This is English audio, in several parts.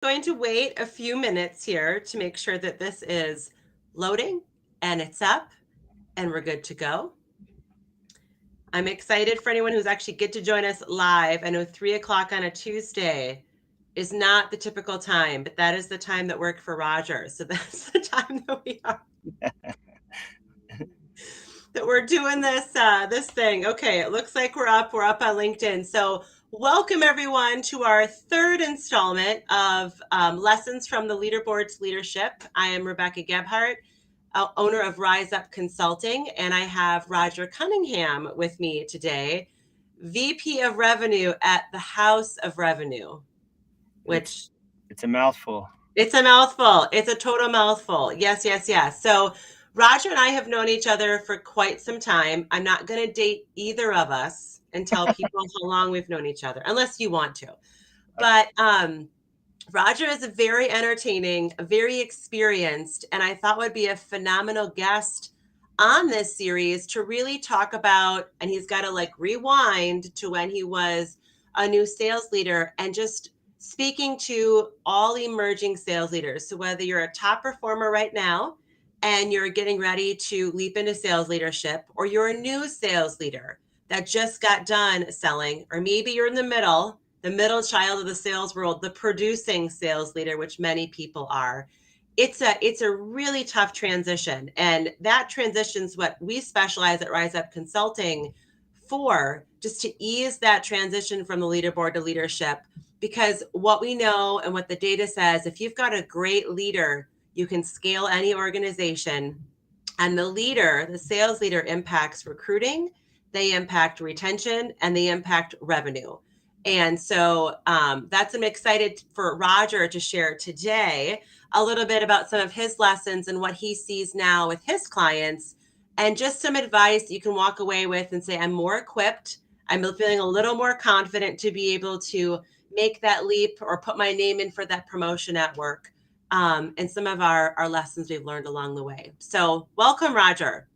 Going to wait a few minutes here to make sure that this is loading and it's up and we're good to go. I'm excited for anyone who's actually get to join us live. I know 3 o'clock on a Tuesday is not the typical time, but that is the time that worked for Roger. So that's the time that we are that we're doing this thing. Okay, it looks like we're up. We're up on LinkedIn. So welcome everyone to our third installment of Lessons from the Leaderboard to Leadership. I am Rebecca Gebhardt, owner of Rise Up Consulting, and I have Roger Cunningham with me today, VP of Revenue at the House of Revenue, which it's a mouthful. it's a mouthful. It's a total mouthful. Yes, yes, yes. So Roger and I have known each other for quite some time. I'm not going to date either of us and tell people how long we've known each other, unless you want to. But Roger is a very entertaining, very experienced, and I thought would be a phenomenal guest on this series to really talk about, and he's got to like rewind to when he was a new sales leader and just speaking to all emerging sales leaders. So whether you're a top performer right now and you're getting ready to leap into sales leadership, or you're a new sales leader that just got done selling, or maybe you're in the middle child of the sales world, the producing sales leader, which many people are. It's a really tough transition. And that transition's what we specialize at Rise Up Consulting for, just to ease that transition from the leaderboard to leadership. Because what we know and what the data says, if you've got a great leader, you can scale any organization. And the sales leader impacts recruiting, they impact retention, and they impact revenue. And so that's I'm excited for Roger to share today a little bit about some of his lessons and what he sees now with his clients, and just some advice you can walk away with and say, I'm more equipped. I'm feeling a little more confident to be able to make that leap or put my name in for that promotion at work. And some of our lessons we've learned along the way. So welcome, Roger.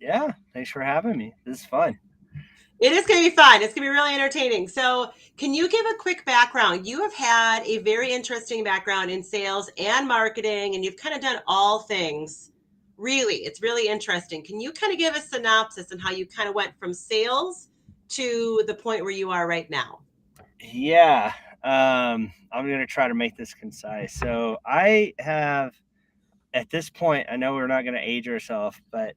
Yeah, thanks for having me. This is fun. It is going to be fun. It's going to be really entertaining. So, can you give a quick background? You have had a very interesting background in sales and marketing, and you've kind of done all things. Really, it's really interesting. Can you kind of give a synopsis on how you kind of went from sales to the point where you are right now? Yeah, I'm going to try to make this concise. So I have, at this point, I know we're not going to age ourselves, but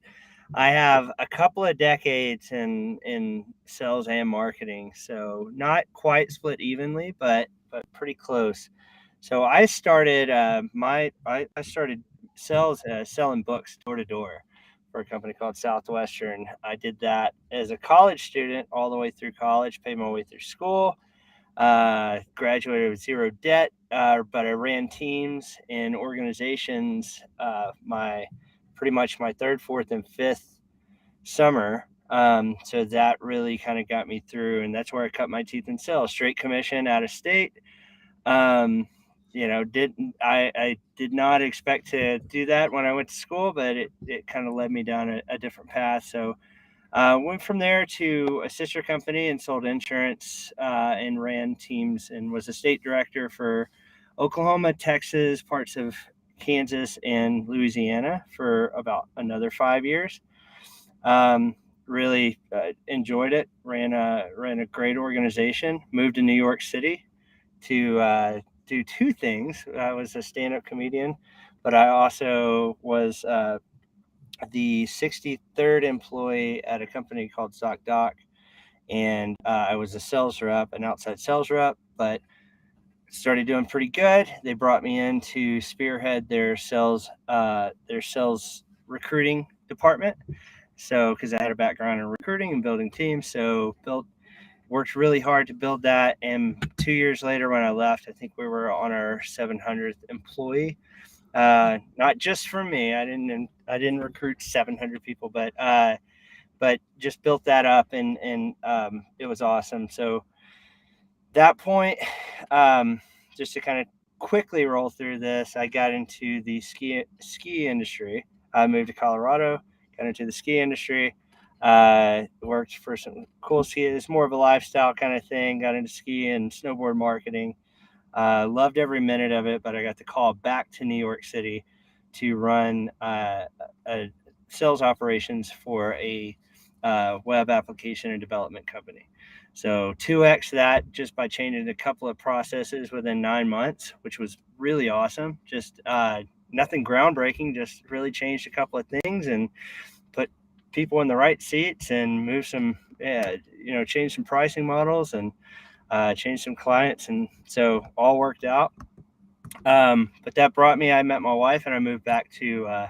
I have a couple of decades in sales and marketing. So not quite split evenly, but pretty close. So I started I started sales selling books door to door for a company called Southwestern. I did that as a college student all the way through college, paid my way through school, graduated with zero debt, but I ran teams and organizations my pretty much my third, fourth, and fifth summer. So that really kind of got me through, and that's where I cut my teeth in sales. Straight commission out of state. Um, I did not expect to do that when I went to school, but it kind of led me down a different path. So went from there to a sister company and sold insurance and ran teams and was a state director for Oklahoma, Texas, parts of Kansas, and Louisiana for about another 5 years. Really enjoyed it. Ran a great organization. Moved to New York City to do two things. I was a stand-up comedian, but I also was the 63rd employee at a company called ZocDoc, and I was a sales rep, an outside sales rep, but started doing pretty good. They brought me in to spearhead their sales recruiting department. So, because I had a background in recruiting and building teams, so worked really hard to build that. And 2 years later, when I left, I think we were on our 700th employee. Not just for me. I didn't recruit 700 people, but just built that up, and it was awesome. So that point, just to kind of quickly roll through this, I got into the ski industry. I moved to Colorado, got into the ski industry. Worked for some cool ski. It's more of a lifestyle kind of thing. Got into ski and snowboard marketing. Loved every minute of it, but I got the call back to New York City to run a sales operations for a web application and development company. So 2x that just by changing a couple of processes within 9 months, which was really awesome. Just nothing groundbreaking, just really changed a couple of things and put people in the right seats and move some, change some pricing models and change some clients. And so all worked out. But that brought me, I met my wife and I moved back to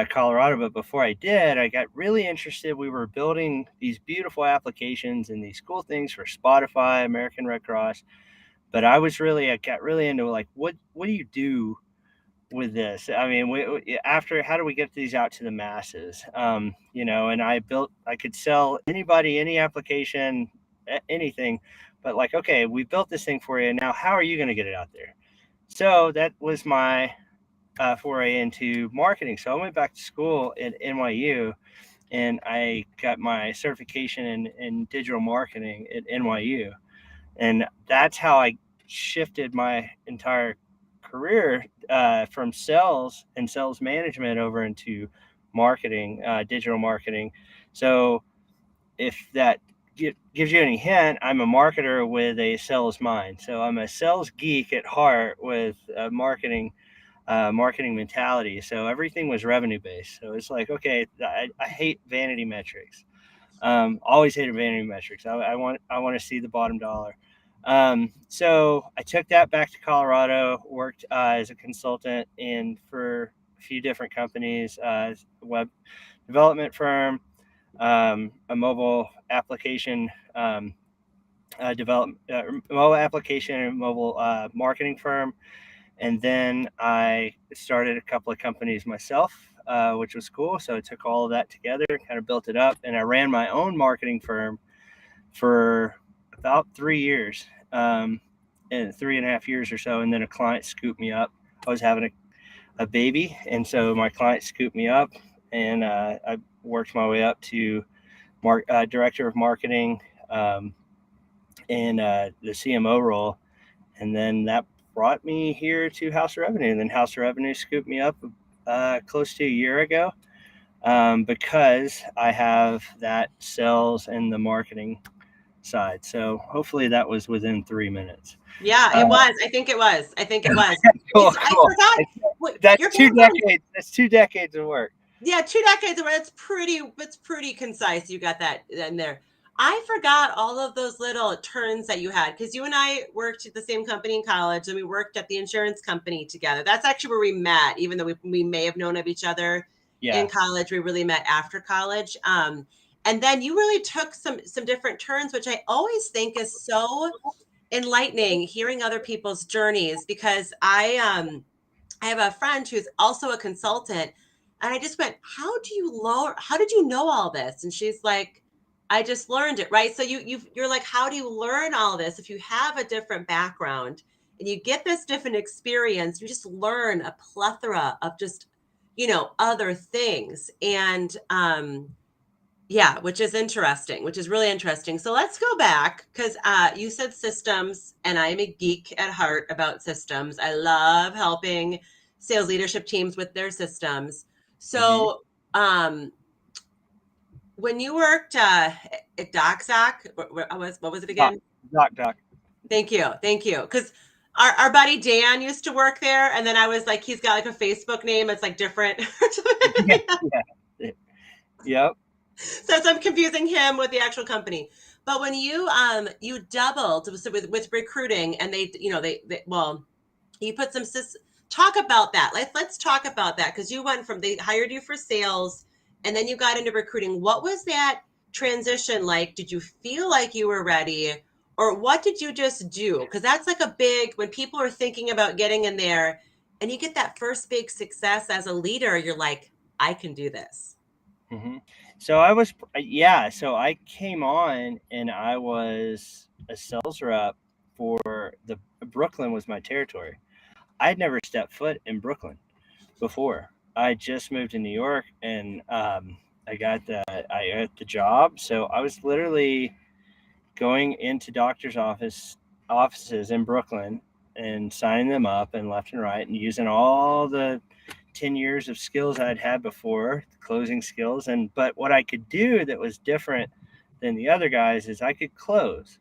Colorado. But before I did, I got really interested. We were building these beautiful applications and these cool things for Spotify, American Red Cross. But I got really into like, what do you do with this? I mean, how do we get these out to the masses? And I could sell anybody, any application, anything, but like, okay, we built this thing for you. Now, how are you going to get it out there? So that was my foray into marketing. So I went back to school at NYU and I got my certification in digital marketing at NYU. And that's how I shifted my entire career from sales and sales management over into marketing, digital marketing. So if that gives you any hint, I'm a marketer with a sales mind. So I'm a sales geek at heart with a marketing mentality. So everything was revenue based. So it's like, okay, I hate vanity metrics. Always hated vanity metrics. I want to see the bottom dollar. So I took that back to Colorado, worked as a consultant for a few different companies, web development firm, a mobile application mobile application and mobile marketing firm. And then I started a couple of companies myself, which was cool. So I took all of that together, kind of built it up, and I ran my own marketing firm for about 3 years, and 3.5 years or so. And then a client scooped me up. I was having a baby, and so my client scooped me up, and I worked my way up to director of marketing and the CMO role. And then that brought me here to House of Revenue. And then House of Revenue scooped me up close to a year ago because I have that sales and the marketing side. So hopefully that was within 3 minutes. Yeah, it was. I think it was. Cool. I forgot. That's 2 decades. That's 2 decades of work. Yeah, 2 decades of work. It's pretty concise. You got that in there. I forgot all of those little turns that you had because you and I worked at the same company in college and we worked at the insurance company together. That's actually where we met, even though we may have known of each other in college. We really met after college. And then you really took some different turns, which I always think is so enlightening hearing other people's journeys because I have a friend who's also a consultant and I just went, how did you know all this? And she's like, I just learned it, right? So you're like, how do you learn all this? If you have a different background and you get this different experience, you just learn a plethora of just, other things. And yeah, which is really interesting. So let's go back because you said systems, and I'm a geek at heart about systems. I love helping sales leadership teams with their systems. So when you worked at DocSoc, what was it again? Doc. Thank you. Because our buddy Dan used to work there, and then I was like, he's got like a Facebook name. It's like different. Yeah. Yep. So I'm confusing him with the actual company. But when you doubled with recruiting, and they you put some talk about that. Let's talk about that because you went from they hired you for sales, and then you got into recruiting. What was that transition like? Did you feel like you were ready, or what did you just do? Because that's like a big when people are thinking about getting in there, and you get that first big success as a leader. You're like, I can do this. Mm-hmm. So so I came on and I was a sales rep for Brooklyn was my territory. I'd never stepped foot in Brooklyn before. I just moved to New York and I got the job. So I was literally going into doctor's offices in Brooklyn and signing them up and left and right and using all the 10 years of skills I'd had before, closing skills. But what I could do that was different than the other guys is I could close.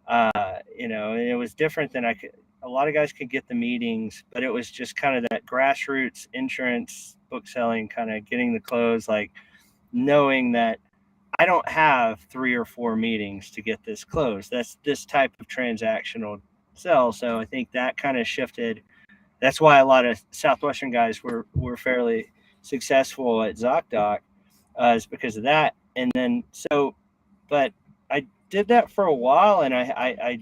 And it was different than a lot of guys could get the meetings, but it was just kind of that grassroots insurance book selling, kind of getting the close, like knowing that I don't have 3 or 4 meetings to get this closed. That's this type of transactional sell. So I think that kind of shifted. That's why a lot of Southwestern guys were fairly successful at ZocDoc, is because of that. And then but I did that for a while, and I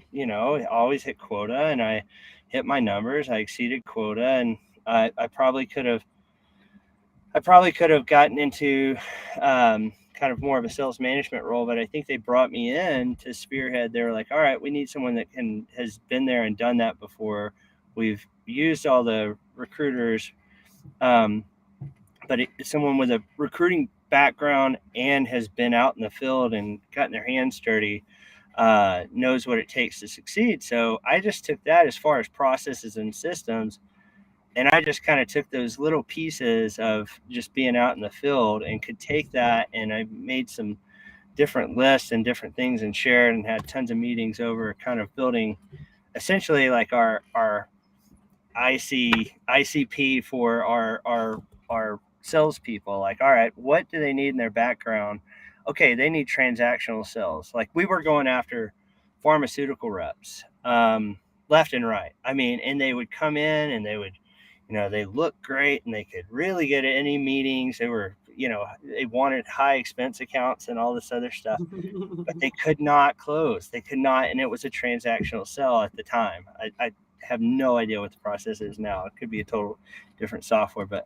always hit quota, and I hit my numbers. I exceeded quota, and I probably could have gotten into kind of more of a sales management role, but I think they brought me in to spearhead. They were like, all right, we need someone that has been there and done that before. We've used all the recruiters, but someone with a recruiting background and has been out in the field and gotten their hands dirty, knows what it takes to succeed. So I just took that as far as processes and systems, and I just kind of took those little pieces of just being out in the field and could take that, and I made some different lists and different things and shared and had tons of meetings over kind of building essentially like our ICP for our salespeople. Like, all right, what do they need in their background? Okay, they need transactional sales. Like, we were going after pharmaceutical reps, left and right. I mean, and they would come in and they would, they look great and they could really get any meetings. They were, they wanted high expense accounts and all this other stuff, but they could not close. They could not, and it was a transactional sell at the time. I have no idea what the process is now. It could be a total different software, but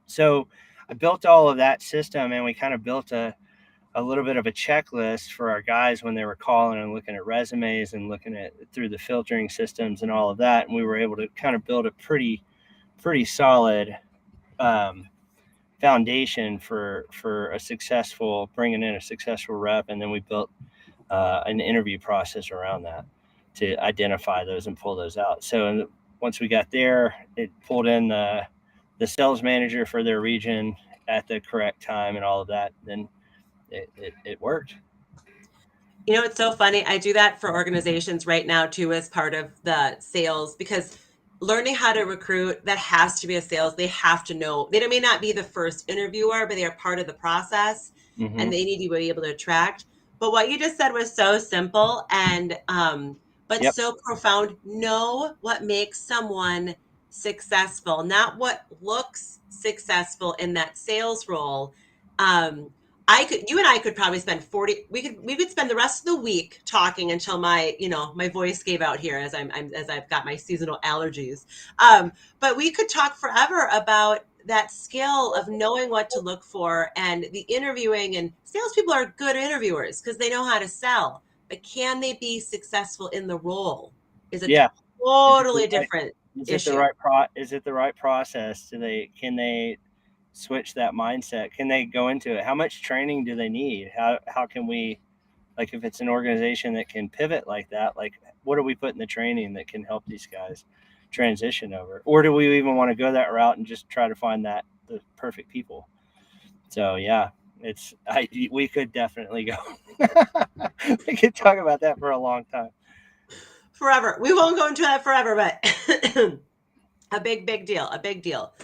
so I built all of that system, and we kind of built a little bit of a checklist for our guys when they were calling and looking at resumes and looking at through the filtering systems and all of that. And we were able to kind of build a pretty solid foundation for bringing in a successful rep. And then we built an interview process around that to identify those and pull those out. So once we got there, it pulled in the sales manager for their region at the correct time and all of that. Then it worked. It's so funny. I do that for organizations right now too, as part of the sales, because learning how to recruit, that has to be a sales. They have to know. They may not be the first interviewer, but they are part of the process, and they need to be able to attract. But what you just said was so simple and but so profound. Know what makes someone successful, not what looks successful in that sales role. You and I could probably spend we could spend the rest of the week talking until my voice gave out here as I've got my seasonal allergies. But we could talk forever about that skill of knowing what to look for and the interviewing, and salespeople are good interviewers because they know how to sell, but can they be successful in the role is a totally different issue. Is it the right process? Can they switch that mindset? Can they go into it? How much training do they need? How can we, like, if it's an organization that can pivot like that, like, what do we put in the training that can help these guys transition over? Or do we even want to go that route and just try to find the perfect people? So we could definitely go. We could talk about that for a long time. Forever. We won't go into that forever, but a big deal.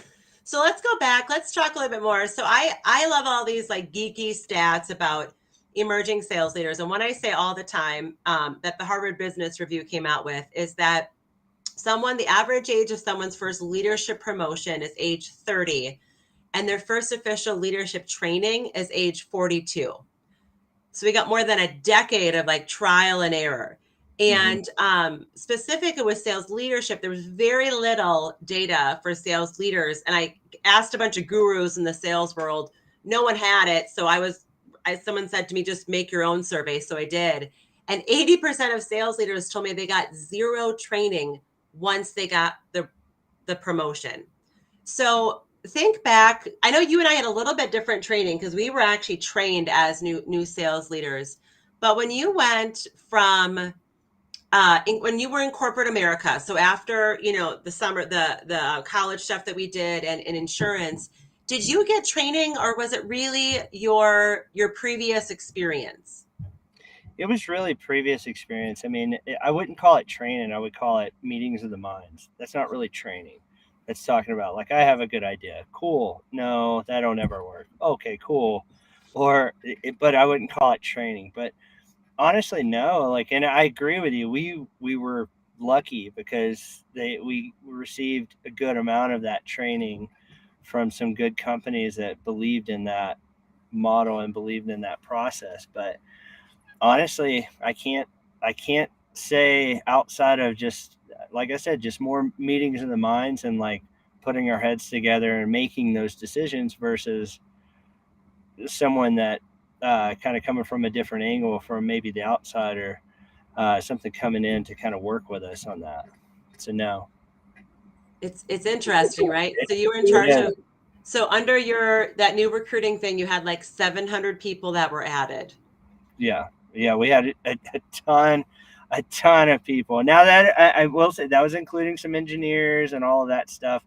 So let's go back. Let's talk a little bit more. So I love all these like geeky stats about emerging sales leaders. And what I say all the time that the Harvard Business Review came out with is that the average age of someone's first leadership promotion is age 30, and their first official leadership training is age 42. So we got more than a decade of like trial and error. And specifically with sales leadership, there was very little data for sales leaders. And I asked a bunch of gurus in the sales world. No one had it. So someone said to me, just make your own survey. So I did. And 80% of sales leaders told me they got zero training once they got the promotion. So think back. I know you and I had a little bit different training because we were actually trained as new sales leaders. But when you went from when you were in corporate America, so after, the summer, the college stuff that we did and insurance, did you get training or was it really your previous experience? It was really previous experience. I mean, I wouldn't call it training. I would call it meetings of the minds. That's not really training. That's talking about like, I have a good idea. Cool. No, that don't ever work. Okay, cool. But I wouldn't call it training. But honestly, no. Like, and I agree with you. We were lucky because we received a good amount of that training from some good companies that believed in that model and believed in that process. But honestly, I can't say outside of just like I said, just more meetings of the minds and like putting our heads together and making those decisions versus someone that kind of coming from a different angle from maybe the outsider, something coming in to kind of work with us on that. So no, It's interesting, right? it, So you were in it charge is. of, so under that new recruiting thing, you had like 700 people that were added. Yeah, yeah, we had a ton of people. Now that I will say that was including some engineers and all of that stuff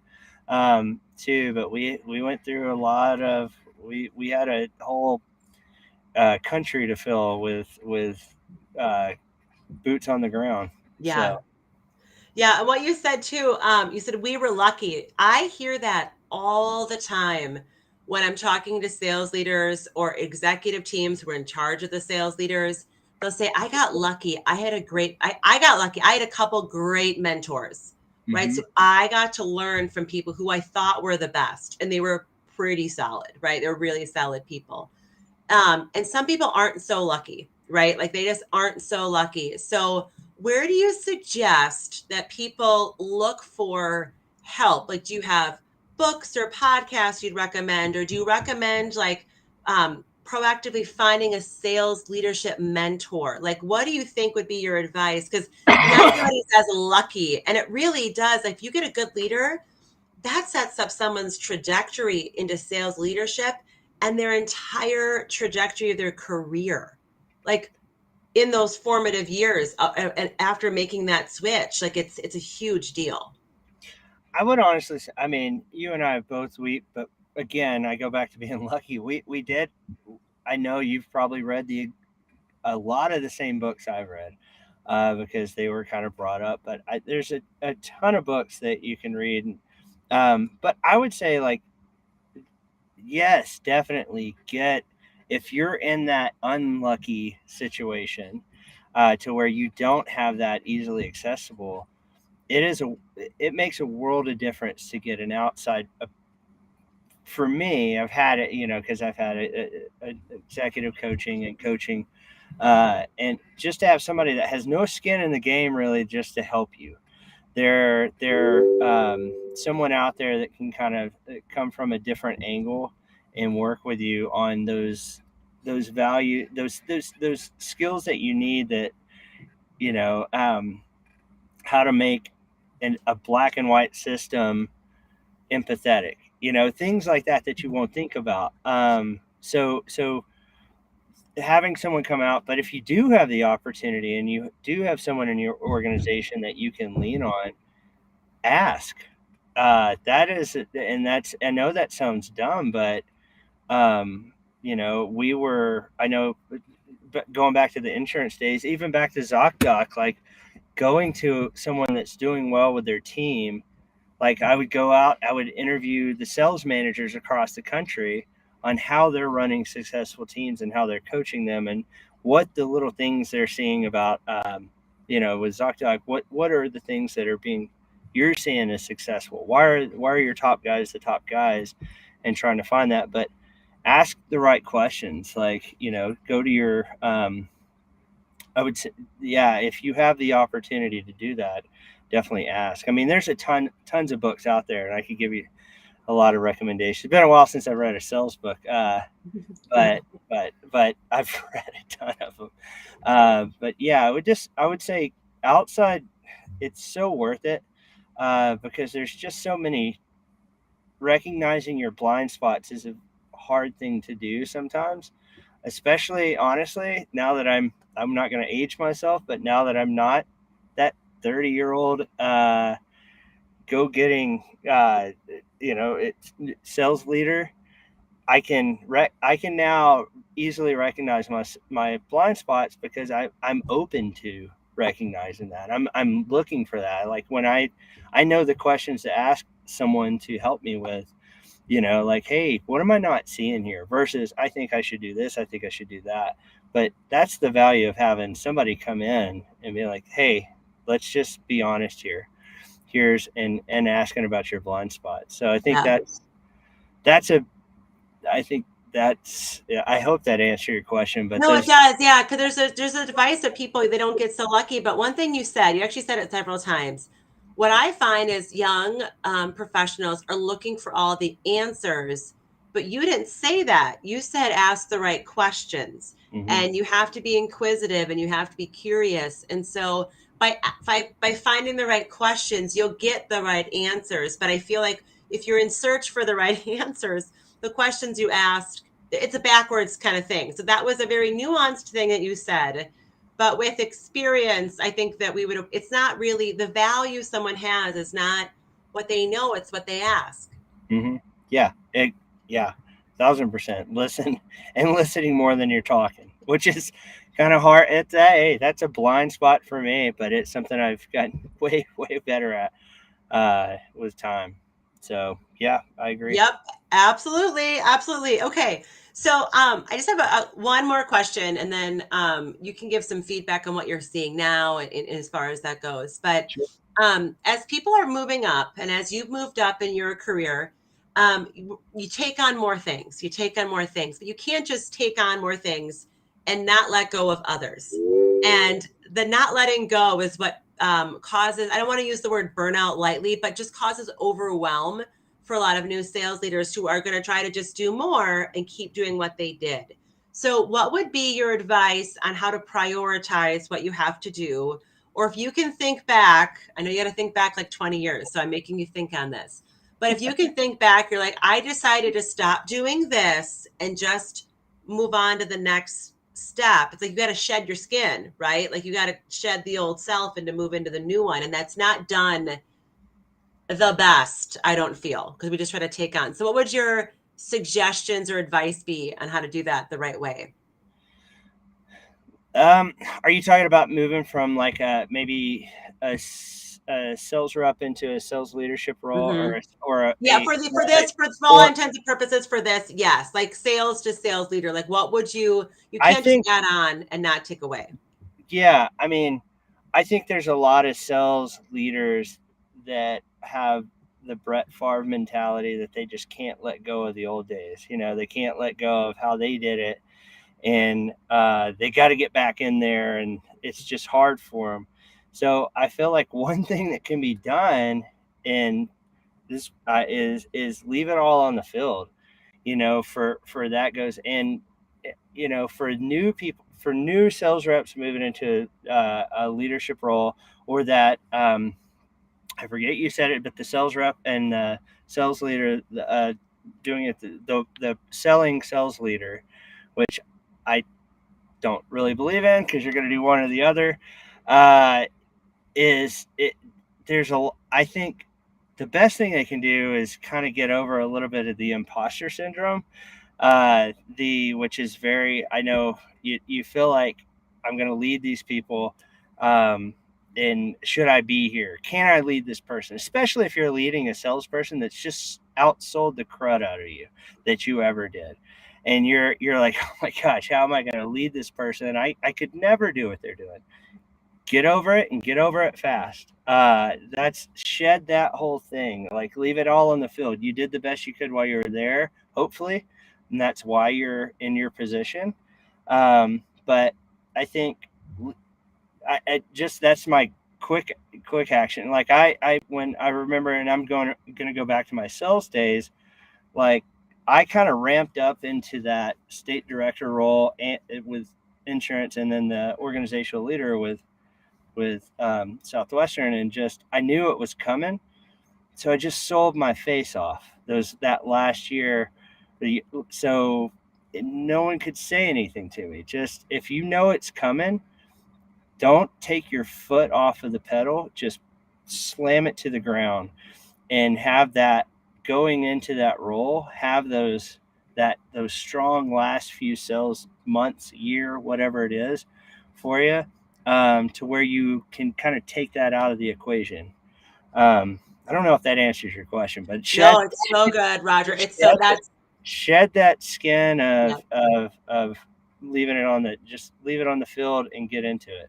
too. But we went through a lot of we had a whole country to fill with uh, boots on the ground. Yeah. So Yeah, and what you said too, you said we were lucky. I hear that all the time when I'm talking to sales leaders or executive teams who are in charge of the sales leaders. They'll say, I got lucky. I got lucky. I had a couple great mentors, right? hmm So I got to learn from people who I thought were the best, and they were pretty solid, right? They're really solid people. And some people aren't so lucky, right? Like they just aren't so lucky. So, where do you suggest that people look for help? Like, do you have books or podcasts you'd recommend, or do you recommend like proactively finding a sales leadership mentor? Like, what do you think would be your advice? Because not everybody says lucky, and it really does. Like, if you get a good leader, that sets up someone's trajectory into sales leadership and their entire trajectory of their career. Like in those formative years and after making that switch, like it's a huge deal. I would honestly say, I mean, you and I both but again, I go back to being lucky. We did. I know you've probably read a lot of the same books I've read because they were kind of brought up. But there's a ton of books that you can read. But I would say, like, yes, definitely if you're in that unlucky situation to where you don't have that easily accessible, it makes a world of difference to get an outside. For me, I've had it, because I've had executive coaching and coaching and just to have somebody that has no skin in the game really just to help you. They're someone out there that can kind of come from a different angle and work with you on those value those skills that you need that you know how to make a black and white system empathetic, things like that you won't think about. So having someone come out, but if you do have the opportunity and you do have someone in your organization that you can lean on, ask. That is, and that's, I know that sounds dumb, but I know, going back to the insurance days, even back to ZocDoc, like going to someone that's doing well with their team. Like I would go out, I would interview the sales managers across the country on how they're running successful teams and how they're coaching them and what the little things they're seeing about, with ZocDoc, what are the things that are being you're seeing as successful? Why are your top guys the top guys, and trying to find that, but ask the right questions. Like go to your I would say, yeah, if you have the opportunity to do that, definitely ask. I mean, there's tons of books out there, and I could give you a lot of recommendations. It's been a while since I've read a sales book, but I've read a ton of them. But yeah, I would say outside, it's so worth it because there's just so many. Recognizing your blind spots is a hard thing to do sometimes, especially honestly now that I'm not going to age myself, but now that I'm not 30-year-old go-getting sales leader, I can now easily recognize my blind spots because I'm open to recognizing that. I'm looking for that. Like when I know the questions to ask someone to help me with, like, hey, what am I not seeing here? Versus I think I should do this, I think I should do that. But that's the value of having somebody come in and be like, hey, let's just be honest here. Here's and asking about your blind spot. So I think Yeah. that's a I think that's yeah, I hope that answered your question, but No, it there's does. Yeah, because there's a device that people they don't get so lucky. But one thing you said, you actually said it several times. What I find is young professionals are looking for all the answers, but you didn't say that. You said ask the right questions, mm-hmm, and you have to be inquisitive and you have to be curious. And so by finding the right questions, you'll get the right answers. But I feel like if you're in search for the right answers, the questions you ask it's a backwards kind of thing. So that was a very nuanced thing that you said. But with experience, I think that it's not really the value someone has is not what they know, it's what they ask. mm-hmm. Yeah, yeah, 1,000%. Listen and listening more than you're talking, which is kind of hard. That's a blind spot for me, but it's something I've gotten way better at with time. So yeah, I agree. Yep, absolutely, absolutely. Okay, so I just have one more question, and then you can give some feedback on what you're seeing now, as far as that goes. But Sure. as people are moving up, and as you've moved up in your career, you take on more things. You take on more things, but you can't just take on more things and not let go of others. And the not letting go is what causes. I don't want to use the word burnout lightly, but just causes overwhelm for a lot of new sales leaders who are going to try to just do more and keep doing what they did. So, what would be your advice on how to prioritize what you have to do? Or if you can think back, I know you got to think back like 20 years, so I'm making you think on this. But if you can think back, you're like, I decided to stop doing this and just move on to the next step. It's like you got to shed your skin, right? Like you got to shed the old self and to move into the new one. And that's not done the best, I don't feel, because we just try to take on. So, what would your suggestions or advice be on how to do that the right way? Are you talking about moving from like maybe a sales rep into a sales leadership role, Mm-hmm. or or Yeah, for this, for all or intents and purposes, for this, yes, like sales to sales leader. Like, what would you I can't just think add on and not take away. yeah, I mean, I think there's a lot of sales leaders that have the Brett Favre mentality that they just can't let go of the old days. They can't let go of how they did it, and they got to get back in there, and it's just hard for them. So I feel like one thing that can be done in this is leave it all on the field. For that goes, and for new people, for new sales reps moving into a leadership role, or that I forget you said it, but the sales rep and the sales leader doing it, the selling sales leader, which I don't really believe in because you're going to do one or the other. Uh, is it? I think the best thing they can do is kind of get over a little bit of the imposter syndrome. Which is very, I know you feel like I'm going to lead these people. And should I be here? Can I lead this person? Especially if you're leading a salesperson that's just outsold the crud out of you that you ever did. And you're like, oh my gosh, how am I going to lead this person? And I could never do what they're doing. Get over it and get over it fast. That's shed that whole thing. Like leave it all on the field. You did the best you could while you were there, hopefully, and that's why you're in your position. But I think I just that's my quick action. Like when I remember, and I'm gonna go back to my sales days. Like I kind of ramped up into that state director role and with insurance, and then the organizational leader with Southwestern, and just I knew it was coming, so I just sold my face off that last year. So no one could say anything to me. Just if you know it's coming, don't take your foot off of the pedal, just slam it to the ground, and have that going into that role, have those strong last few sales months, year, whatever it is for you, to where you can kind of take that out of the equation. I don't know if that answers your question, but No, it's so good, Roger. It's so shed, that's shed that skin yeah. of leaving it on the, just leave it on the field and get into it.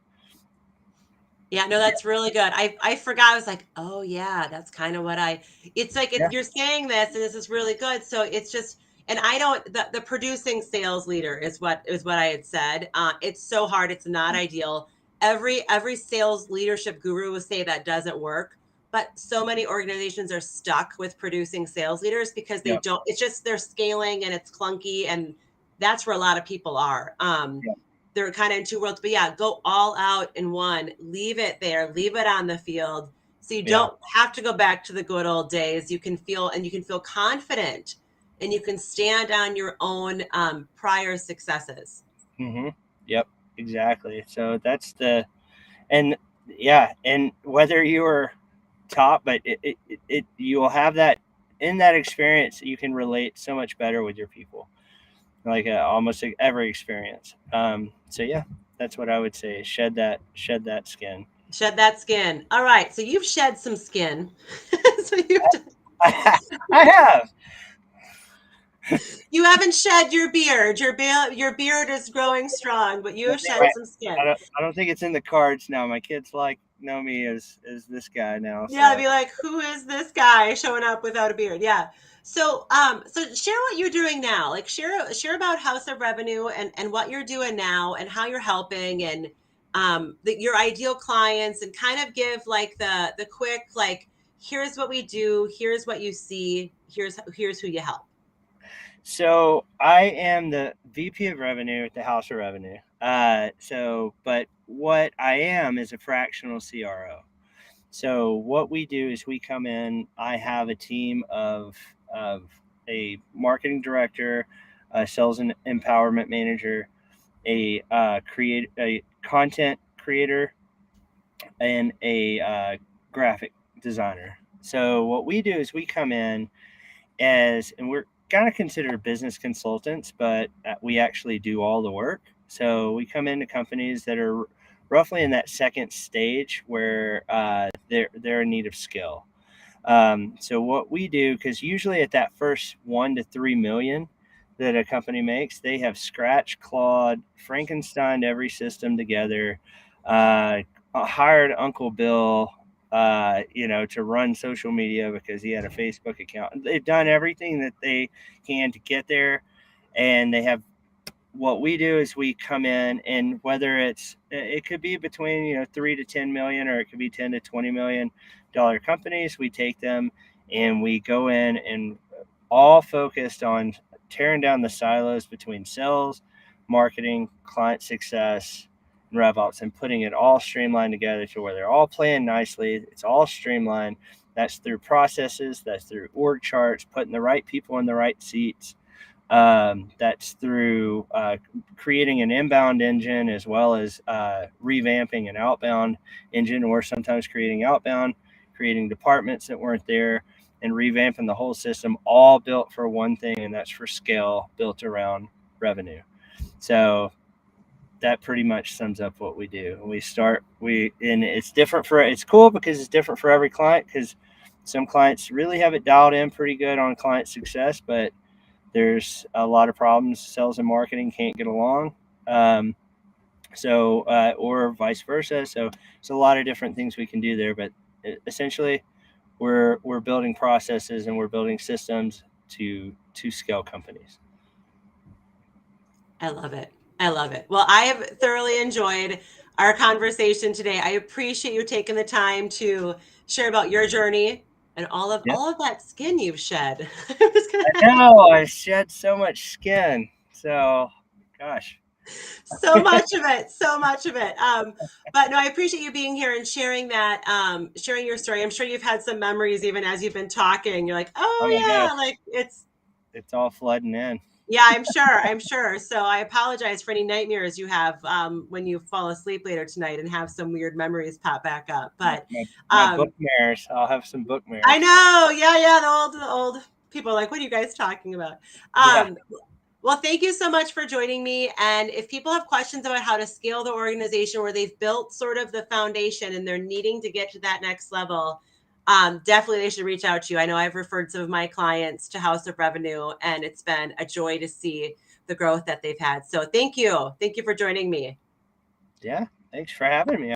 Yeah, no, that's really good. I forgot. I was like, oh yeah, that's kind of what it's like Yeah. you're saying this and this is really good. So it's just, and I don't, the producing sales leader is what I had said. It's so hard. It's not ideal. Every sales leadership guru will say that doesn't work, but so many organizations are stuck with producing sales leaders because they Yep. don't, it's just they're scaling and it's clunky, and that's where a lot of people are. Yep. They're kind of in two worlds, but yeah, go all out in one, leave it there, leave it on the field. So you Yeah. don't have to go back to the good old days. You can feel, and you can feel confident, and you can stand on your own prior successes. Mm-hmm. Yep. Exactly. So that's the, and yeah, and whether you are top, but you will have that in that experience. You can relate so much better with your people, like almost every experience. So yeah, that's what I would say. Shed that skin. Shed that skin. All right. So you've shed some skin. So I have. you haven't shed your beard. Your beard is growing strong, but you have shed some skin. I don't think it's in the cards now. My kids like know me as this guy now. Yeah, I'd So be like, who is this guy showing up without a beard? Yeah. So share what you're doing now. Like share about House of Revenue and what you're doing now and how you're helping, and your ideal clients, and kind of give like the quick, like, here's what we do, here's what you see, here's who you help. so I am the VP of Revenue at the House of Revenue. But what I am is a fractional CRO. So what we do is we come in. I have a team of a marketing director, a sales and empowerment manager, a content creator, and a graphic designer. So what we do is we come in and we're kind of considered business consultants, but we actually do all the work. So we come into companies that are roughly in that second stage where they're in need of skill. So what we do, because usually at that first 1 to 3 million that a company makes, they have scratch clawed, Frankenstein every system together, uh, hired Uncle Bill, to run social media because he had a Facebook account. They've done everything that they can to get there, and they have. What we do is we come in, and whether it could be between 3 to 10 million, or it could be 10 to 20 million dollar companies. We take them and we go in and all focused on tearing down the silos between sales, marketing, client success, and RevOps, and putting it all streamlined together to where they're all playing nicely. It's all streamlined. That's through processes. That's through org charts, putting the right people in the right seats. That's through creating an inbound engine, as well as revamping an outbound engine, or sometimes creating outbound, creating departments that weren't there, and revamping the whole system, all built for one thing, and that's for scale, built around revenue. So that pretty much sums up what we do. And it's cool because it's different for every client, because some clients really have it dialed in pretty good on client success, but there's a lot of problems. Sales and marketing can't get along. Or vice versa. So there's a lot of different things we can do there, but essentially we're building processes and we're building systems to scale companies. I love it. I love it. Well, I have thoroughly enjoyed our conversation today. I appreciate you taking the time to share about your journey and Yeah. all of that skin you've shed. I was I gonna know I shed so much skin. So, gosh. so much of it, so much of it. But no, I appreciate you being here and sharing that, sharing your story. I'm sure you've had some memories even as you've been talking. You're like, Oh my oh gosh, yeah, like it's all flooding in. Yeah, I'm sure. I'm sure. So I apologize for any nightmares you have when you fall asleep later tonight and have some weird memories pop back up. But My bookmares. I'll have some I bookmares. know. Yeah, yeah. The old people are like, what are you guys talking about? Yeah. Well, thank you so much for joining me. And if people have questions about how to scale the organization where they've built sort of the foundation and they're needing to get to that next level, definitely they should reach out to you. I know I've referred some of my clients to House of Revenue, and it's been a joy to see the growth that they've had. So thank you. Thank you for joining me. Yeah. Thanks for having me.